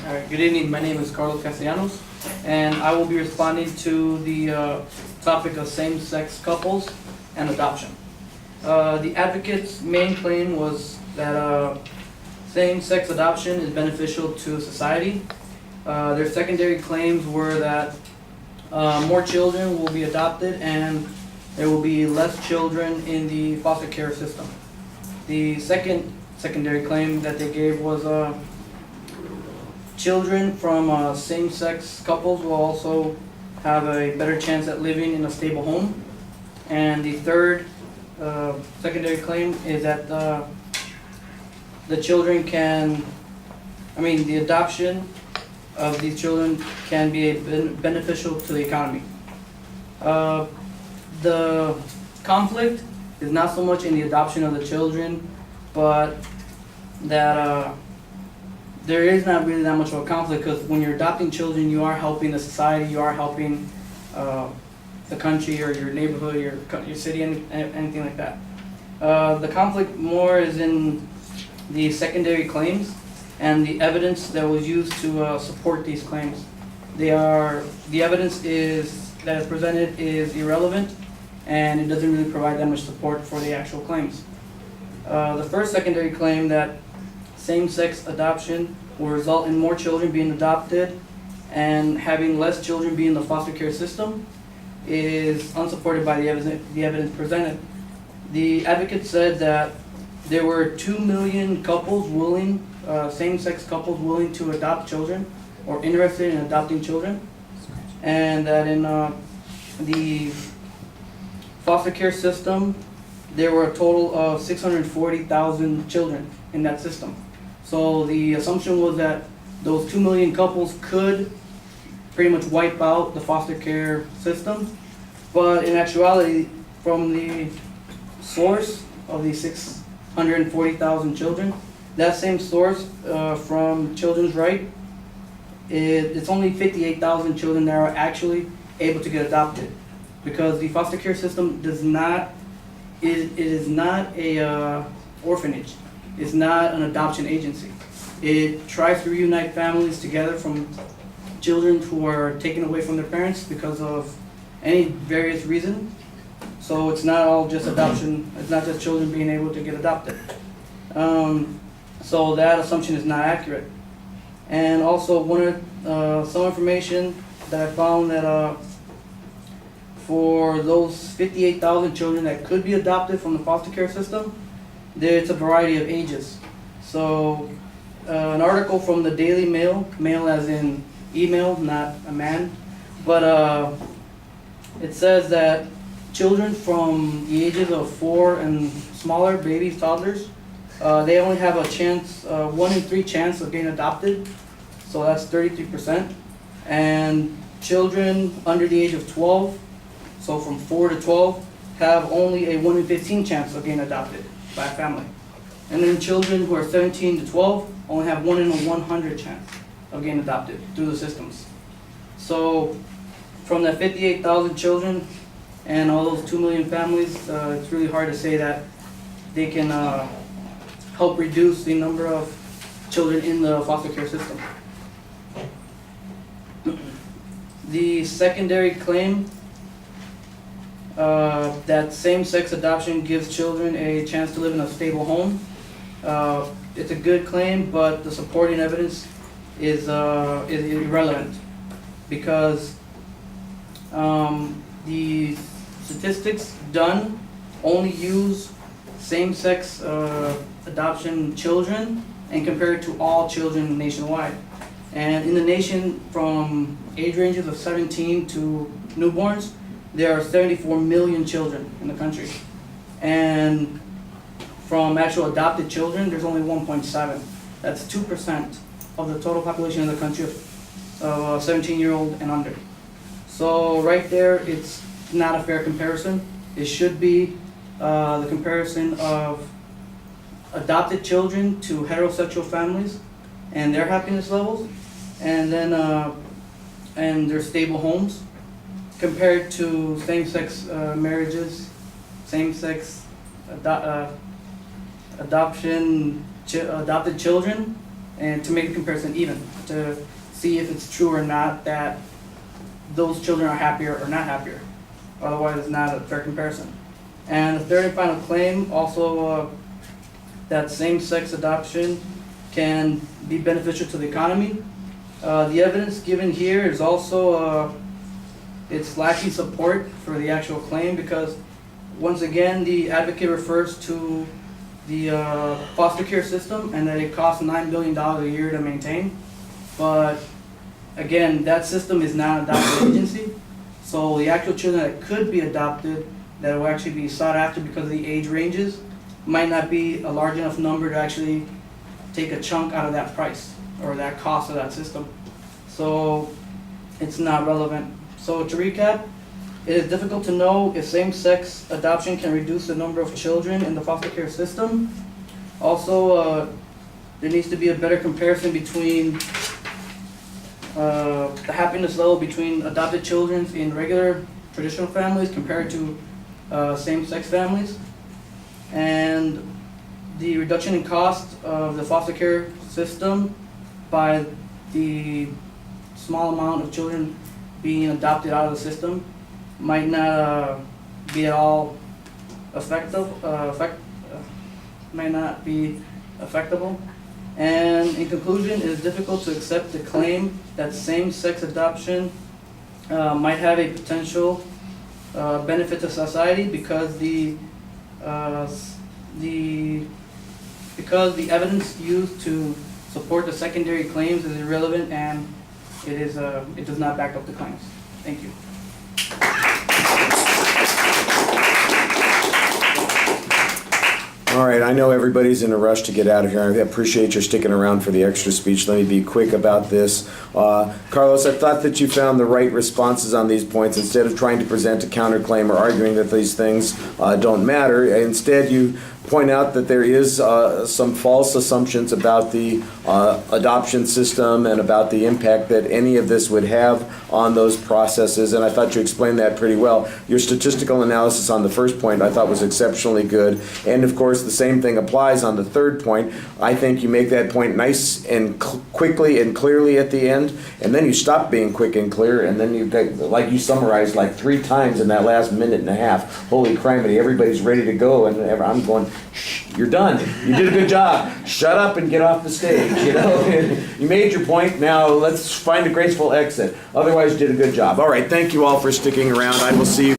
All right, good evening. My name is Carlos Castellanos, and I will be responding to the topic of same-sex couples and adoption. The advocate's main claim was that same-sex adoption is beneficial to society. Their secondary claims were that more children will be adopted and there will be less children in the foster care system. The second secondary claim that they gave was children from same-sex couples will also have a better chance at living in a stable home. And the third secondary claim is that the children the adoption of these children can be beneficial to the economy. The conflict is not so much in the adoption of the children, but that there is not really that much of a conflict, because when you're adopting children, you are helping the society, you are helping the country or your neighborhood, your city, anything like that. The conflict more is in the secondary claims and the evidence that was used to support these claims. The evidence that is presented is irrelevant, and it doesn't really provide that much support for the actual claims. The first secondary claim, that same-sex adoption will result in more children being adopted and having less children be in the foster care system, is unsupported by the evidence presented. The advocate said that there were 2 million couples same-sex couples willing to adopt children or interested in adopting children, and that in the foster care system there were a total of 640,000 children in that system. So the assumption was that those 2 million couples could pretty much wipe out the foster care system, but in actuality, from the source of the 640,000 children, that same source from Children's Right, it's only 58,000 children that are actually able to get adopted, because the foster care system it is not a orphanage. It's not an adoption agency. It tries to reunite families together from children who are taken away from their parents because of any various reason. So it's not all just adoption. It's not just children being able to get adopted. So that assumption is not accurate. And also some information that I found that for those 58,000 children that could be adopted from the foster care system, there's a variety of ages. So an article from the Daily Mail as in email, not a man, but it says that children from the ages of 4 and smaller, babies, toddlers, they only have a chance, 1 in 3 chance of getting adopted, so that's 33%. And children under the age of 12, so from 4 to 12, have only a 1 in 15 chance of getting adopted by a family. And then children who are 17 to 12 only have 1 in a 100 chance of getting adopted through the systems. So from that 58,000 children and all those 2 million families, it's really hard to say that they can help reduce the number of children in the foster care system. The secondary claim that same-sex adoption gives children a chance to live in a stable home. It's a good claim, but the supporting evidence is irrelevant, because the statistics done only use same-sex adoption children and compare it to all children nationwide. And in the nation, from age ranges of 17 to newborns, there are 74 million children in the country. And from actual adopted children, there's only 1.7. That's 2% of the total population in the country of 17-year-old and under. So right there, it's not a fair comparison. It should be the comparison of adopted children to heterosexual families and their happiness levels, and then and their stable homes, compared to same-sex marriages, same-sex adopted children, and to make the comparison even, to see if it's true or not that those children are happier or not happier. Otherwise, it's not a fair comparison. And the third and final claim also that same-sex adoption can be beneficial to the economy. The evidence given here is also it's lacking support for the actual claim, because once again the advocate refers to the foster care system and that it costs $9 billion a year to maintain. But again, that system is not an adoption agency, so the actual children that could be adopted, that will actually be sought after because of the age ranges, might not be a large enough number to actually take a chunk out of that price or that cost of that system. So it's not relevant. So to recap, it is difficult to know if same-sex adoption can reduce the number of children in the foster care system. Also, there needs to be a better comparison between the happiness level between adopted children in regular traditional families compared to same-sex families. And the reduction in cost of the foster care system by the small amount of children being adopted out of the system might not be at all might not be effectable. And in conclusion, it is difficult to accept the claim that same-sex adoption might have a potential benefit to society because the evidence used to support the secondary claims is irrelevant, and it does not back up the claims. Thank you. All right, I know everybody's in a rush to get out of here. I appreciate your sticking around for the extra speech. Let me be quick about this. Carlos, I thought that you found the right responses on these points. Instead of trying to present a counterclaim or arguing that these things don't matter, instead you point out that there is some false assumptions about the adoption system and about the impact that any of this would have on those processes, and I thought you explained that pretty well. Your statistical analysis on the first point I thought was exceptionally good, and of course the same thing applies on the third point. I think you make that point nice and quickly and clearly at the end, and then you stop being quick and clear, and then you like you summarized like 3 times in that last minute and a half. Holy criminy, everybody's ready to go, and I'm going, shh, you're done. You did a good job. Shut up and get off the stage. You know, you made your point. Now let's find a graceful exit. Otherwise, you did a good job. All right, thank you all for sticking around. I will see you.